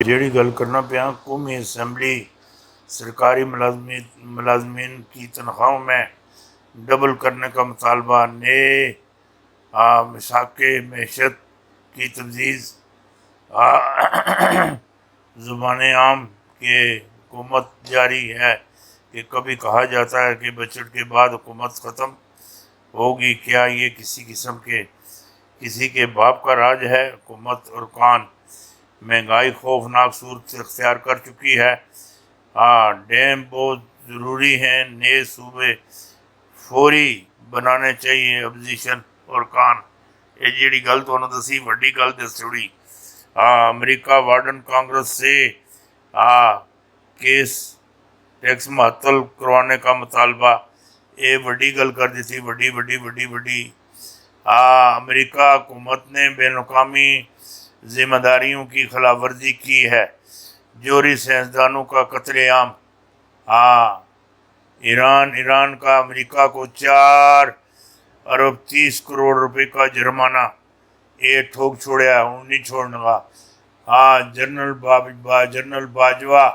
ਜਿਹੜੀ ਗੱਲ करना ਪਿਆ कौमी असम्बली सरकारी मुलाजमीन की तनख्वाहों में डबल करने का मुतालबा ने मिसाक़ मैशत की तजवीज़ ज़ुबान आम के हुकूमत जारी है कि कभी कहा जाता है कि बजट के बाद हुकूमत ख़त्म होगी। क्या ये किसी के बाप का राज है? हुकूमत और कान महंगाई खौफनाक सूरत इख्तियार कर चुकी है। डैम बहुत ज़रूरी हैं, नए सूबे फौरी बनाने चाहिए। अपोजिशन और कान ये जी गल तो दसी वड्डी गल दस छोड़ी। अमरीका वार्डन कांग्रेस से केस टैक्स मुअत्तल करवाने का मुतालबा ये वड्डी गल कर दी थी। वड्डी वड्डी वड्डी वड्डी अमरीका हुकूमत ने बेनकामी जिम्मेदारियों की खिलाफ वर्जी की है। जोहरी साइंसदानों का कत्लेआम। ईरान का अमेरिका को 4 अरब 30 करोड़ रुपए का जुर्माना ये ठोक छोड़ा, नहीं छोड़ने का। जनरल बाजवा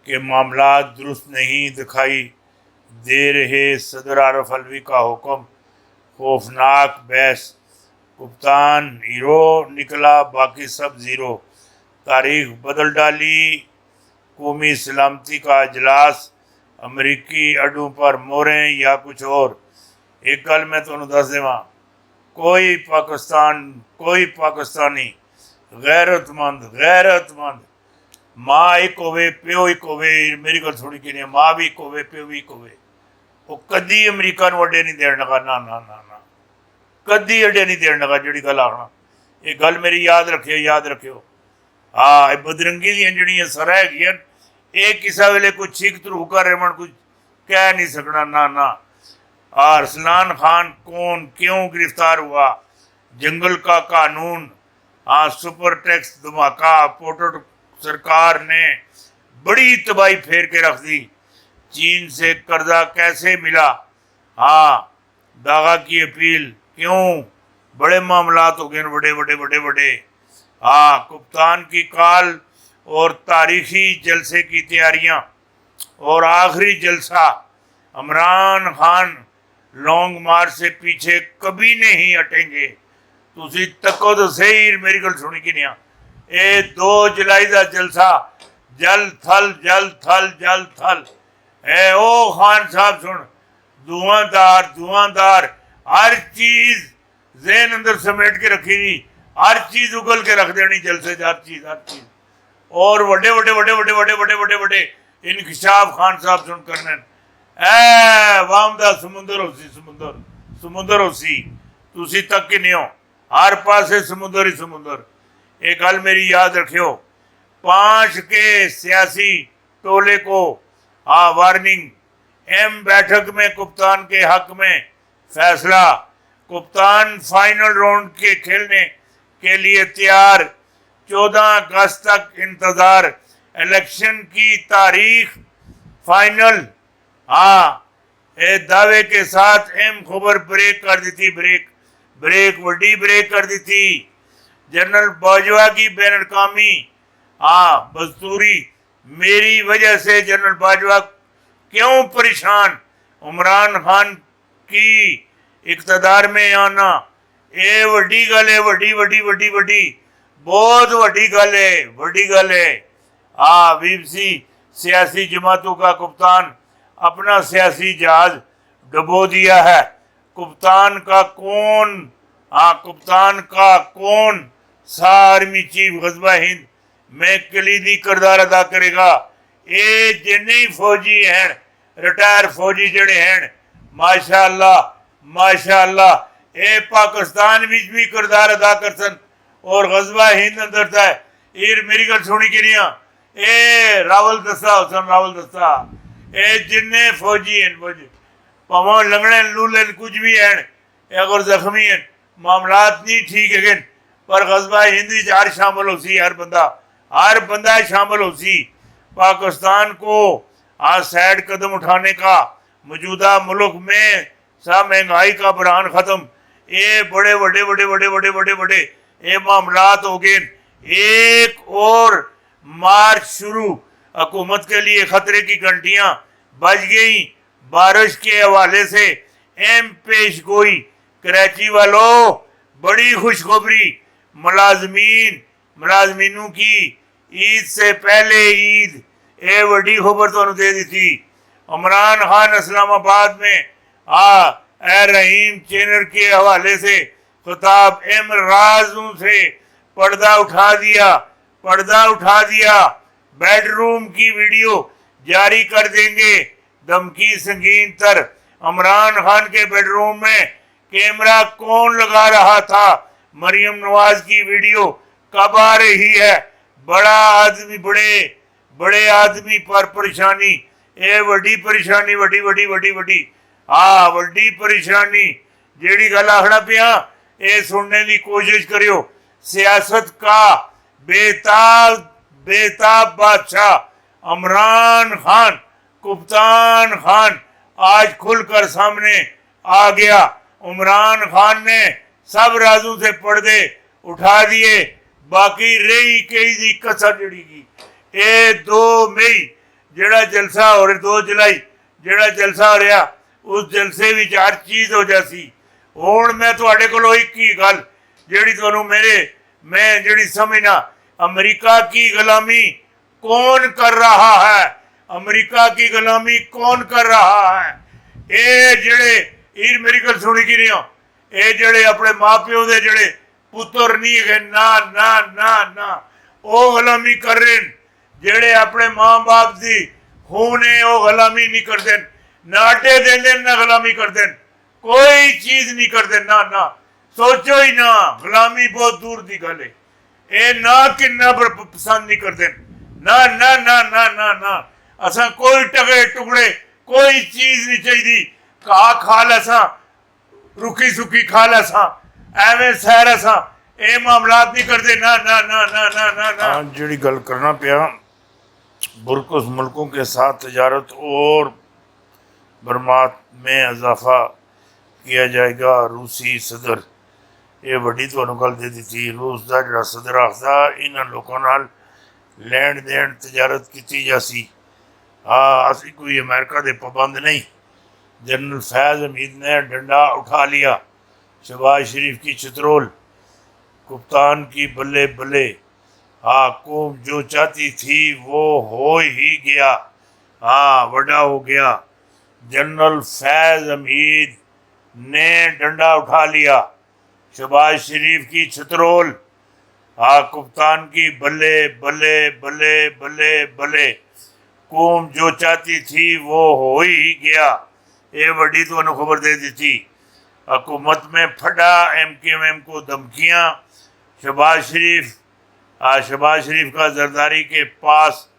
के मामला दुरुस्त नहीं दिखाई दे रहे। सदर आरफ अलवी का हुक्म, खौफनाक बहस। कप्तान हीरो निकला, बाकी सब ज़ीरो। तारीख बदल डाली। कौमी सलामती का अजलास, अमरीकी अड्डों पर मोरें या कुछ और। एक गल मैं तुहानू दस देवां, कोई पाकिस्तानी गैरतमंद माँ एक होवे, प्यो एक होवे, मेरी गल सुनी कि माँ भी एक होवे, प्यो भी एक होवे, वो कदी अमरीका नूं अड्डे नहीं देण लगा। ना ना ना ना, कदी अड्डे नहीं देण लगा। जिहड़ी गल आखना, ये गल मेरी याद रखियो। बदरंगी दी जड़ियाँ सर है, ये किसा वेले कोई चीख तरू कर रहे, कुछ कह नहीं सकना। ना ना। अरसलान खान कौन क्यों गिरफ्तार हुआ? जंगल का कानून, सुपर टैक्स धमाका, पोर्ट सरकार ने बड़ी तबाही फेर के रख दी। चीन से कर्जा कैसे मिला? दागा की अपील क्यों? बड़े मामलात हो गए, बड़े। कप्तान की काल और तारीखी जलसे की तैयारियां और आखिरी जलसा। इमरान खान लॉन्ग मार्च से पीछे कभी नहीं हटेंगे। तुसी तको तो सही, मेरी गल सुनी कि नहीं? ये 2 जुलाई का जलसा, जल थल है। ओ खान साहब सुन, धुआंधार हर चीज ज़हन अंदर समेट के रखी थी, हर चीज उगल के रख देनी जलसे, हर चीज। और बड़े इनकशाफ खान साहब सुन करने वामदा समुंदर होसी तुसी तक ही नहीं हो, हर पासे समुंदर ही समुंदर। एक गल मेरी याद रखियो, 5 के सियासी टोले को वार्निंग। बैठक में कप्तान के हक में फैसला। कप्तान फाइनल राउंड के खेलने के लिए तैयार। 14 अगस्त तक इंतजार। इलेक्शन की तारीख फाइनल। दावे के साथ खबर ब्रेक कर दी थी। वड्डी ब्रेक कर दी थी। जनरल बाजवा की बेनकामी, बदस्तूरी, मेरी वजह से जनरल बाजवा क्यों परेशान? इमरान खान की इक़्तिदार में आना, ये वड्डी गल है, वड्डी बहुत वड्डी गल है। बीबीसी सियासी जमातों का कप्तान अपना सियासी जहाज डुबो दिया है। कप्तान का कौन सा आर्मी चीफ ग़ज़वा हिंद में कलीदी किरदार अदा करेगा? ये जिन्ने फौजी हैं, रिटायर फौजी जड़े हैं, माशाअल्लाह ये पाकिस्तान विच भी किरदार अदा कर सन और ग़ज़वा हिंद अंदर था। ये मेरी गल सुनी कि नहीं? ये रावल दस्ता ये जिन्ने फौजी हैं, भावें लंगड़े लूले कुछ भी हैं, अगर जख्मी हैं, मामलात नहीं ठीक है, पर ग़ज़वा हिंद हर शामिल हो सी, हर बंदा शामिल हो सी। पाकिस्तान को साइड कदम उठाने का, मौजूदा मुल्क में सब महंगाई का बरहान ख़त्म, ये बड़े ये मामलात हो गए। एक और मार्च शुरू, हुकूमत के लिए खतरे की घंटियां बज गई। बारिश के हवाले से अहम पेश गोई। कराची वालों, बड़ी खुशखबरी, मुलाजमीनों की ईद से पहले ईद, ये बड़ी खबर तो दे दी थी। इमरान खान इस्लामाबाद में ए रहीम चैनल के हवाले से खिताब, राजों से पर्दा उठा दिया। बेडरूम की वीडियो जारी कर देंगे, धमकी संगीन तर। इमरान खान के बेडरूम में कैमरा कौन लगा रहा था? मरियम नवाज की वीडियो कब आ रही है? बड़े आदमी पर परेशानी, ये वड्डी परेशानी, वड्डी परेशानी। जेड़ी गल आखना पिया, ये सुनने की कोशिश करियो। सियासत का बेताब बादशाह इमरान खान, कप्तान खान आज खुलकर सामने आ गया। इमरान खान ने सब राजों से पर्दे उठा दिए। बाकी रही कई दी कसर जड़ी की। ये 2 मई जेड़ा जलसा हो रहा, 2 जुलाई जेड़ा जलसा हो रहा, उस जलसे विच हर चीज़ हो जासी। हुण मैं तुहाडे कोलों एक ही गल जेड़ी तुहानूं मैं जेड़ी समझना, अमेरिका की गुलामी कौन कर रहा है? अमेरिका की गुलामी कौन कर रहा है? ये जेड़े मेरी गल सुनी की नहीं हो, ये जेड़े अपने माँ प्यो दे जेड़े पुत्र नहीं है, ना वो गुलामी कर रहे हैं। जेड़े अपने माँ बाप की खून है वो गुलामी नहीं करते, ना आटे देंदे ना गुलामी करते, कोई चीज नहीं करते, ना सोचो ही ना। गुलामी बहुत दूर की गल है। ये ना किन्ना पसंद नहीं करते, ना असा कोई टुकड़े कोई चीज नहीं चाहिए। घा खा लसा, रुखी सुखी खा लसा, एवं सैर असा, ये मामलात नहीं करते, ना। जी गल करना पिया, बुरकुस मुल्कों के साथ तजारत और बरमात में इजाफा किया जाएगा। रूसी सदर ये वड्डी तुहानूं गल दे दी। रूस का जिहड़ा सदर आखदा इन्हां लोकां नाल लैण देण तजारत की जासी। असीं कोई अमेरिका दे पाबंद नहीं। जनरल फैज़ हमीद ने डंडा उठा लिया। शहबाज शरीफ की चित्रोल, कप्तान की बल्ले बल्ले। कौम जो चाहती थी वो हो ही गया। बड़ा हो गया। जनरल फैज़ हमीद ने डंडा उठा लिया। शहबाज शरीफ की छतरोल, कप्तान की बल्ले बल्ले। कौम जो चाहती थी वो हो ही गया। ये बड़ी तो खबर दे दी थी। हुकूमत में फटा MKM को धमकियाँ। शहबाज शरीफ का जरदारी के पास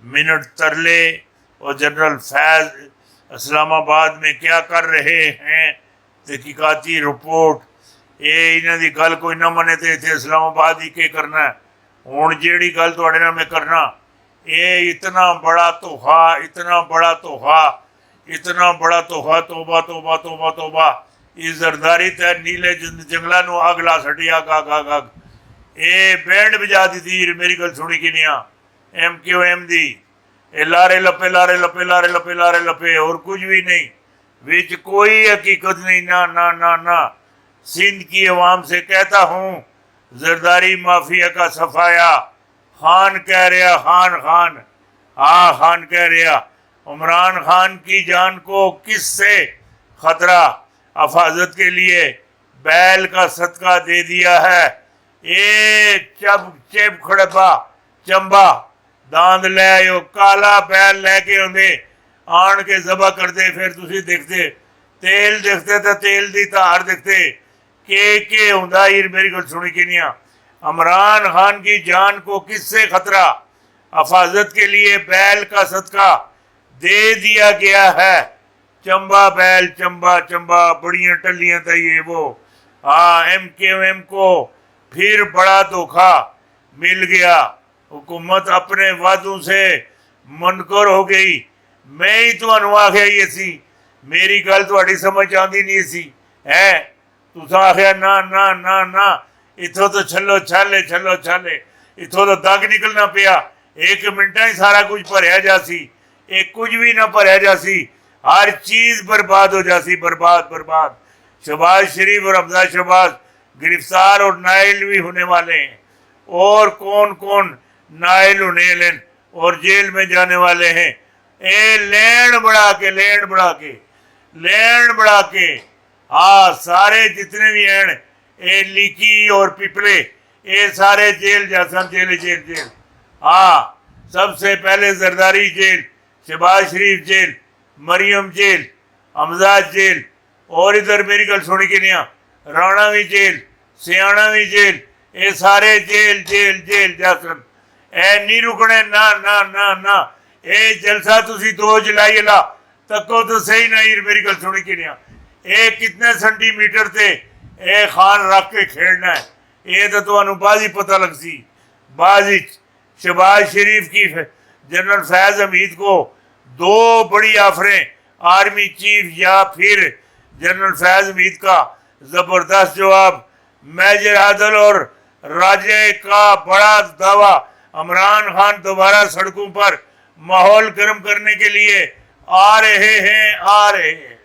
मिनट तरले। और जनरल फैज़ इस्लामाबाद में क्या कर रहे हैं? तहकीकाती रिपोर्ट। ये इन्हों की गल कोई ना मने तो इतने इस्लामाबाद ही के करना है। हुण जिहड़ी गल तुहाडे नाल मैं करना, ये इतना बड़ा तोहफा, तोबा। इस जरदारी तय नीले जंगलों में अग ला छड़ी। अग ये बैंड बजा दी थी। मेरी गल सुनी कि नहीं? MKM दी ये लारे लपे और कुछ भी नहीं, विच कोई हकीकत नहीं, ना। सिंध की अवाम से कहता हूँ, जरदारी माफिया का सफाया। खान कह रहा, खान कह रहा, इमरान खान की जान को किससे खतरा? हिफाजत के लिए बैल का सदका दे दिया है। ये चेप खड़पा चंबा दांद ले आयो, काला बैल लैके आते, आन के जबा करते। फिर तुसी देखते तेल देखते तो तेल की धार देखते के होंदा। मेरी गल सुनी कि नहीं? इमरान खान की जान को किससे खतरा? हिफाजत के लिए बैल का सदका दे दिया गया है। चंबा बैल, चंबा बड़ियां टल्लियां था ये वो। MKM को फिर बड़ा धोखा मिल गया। हुकूमत अपने वादों से मुनकर हो गई। मैं ही तुहानू आख्या ही सी, मेरी गल तुहाडी समझ आती नहीं सी है। तुसां आख्या ना, इथों तो छलो छाले इथों तो दग निकलना पिया। 1 मिनट ही सारा कुछ भरया जासी, एक कुछ भी ना भरया जासी, हर चीज बर्बाद हो जासी, बर्बाद। शहबाज शरीफ और हमजा शहबाज गिरफ्तार और नायल भी होने वाले हैं, और कौन कौन नायल होने और जेल में जाने वाले हैं। ए लैंड बढ़ा के हाँ, सारे जितने भी हैं ए लीकी और पिपले, ये सारे जेल जासन, जेल। हाँ, सबसे पहले Zardari jail, Shahbaz Sharif jail, Maryam jail, Hamza jail, और इधर मेरी गल सुनी कि नहीं, राणा भी जेल, सियाणा भी जेल, ये सारे जेल जासन। ए नहीं रुकने ना ए जलसा तुसी 2 जुलाई ला तको तो सही नहीं। मेरी गल सुनी कि नहीं, ये कितने सेंटीमीटर से ए खान रख के खेलना है, ये तो तुहानू बाद ही पता लग सी। बाद शहबाज शरीफ की जनरल फैज हमीद को 2 बड़ी ऑफरें, आर्मी चीफ या फिर जनरल फैज हमीद का जबरदस्त जवाब, मेजर आदल और राजे का बड़ा दावा, इमरान खान दोबारा सड़कों पर माहौल गर्म करने के लिए आ रहे हैं।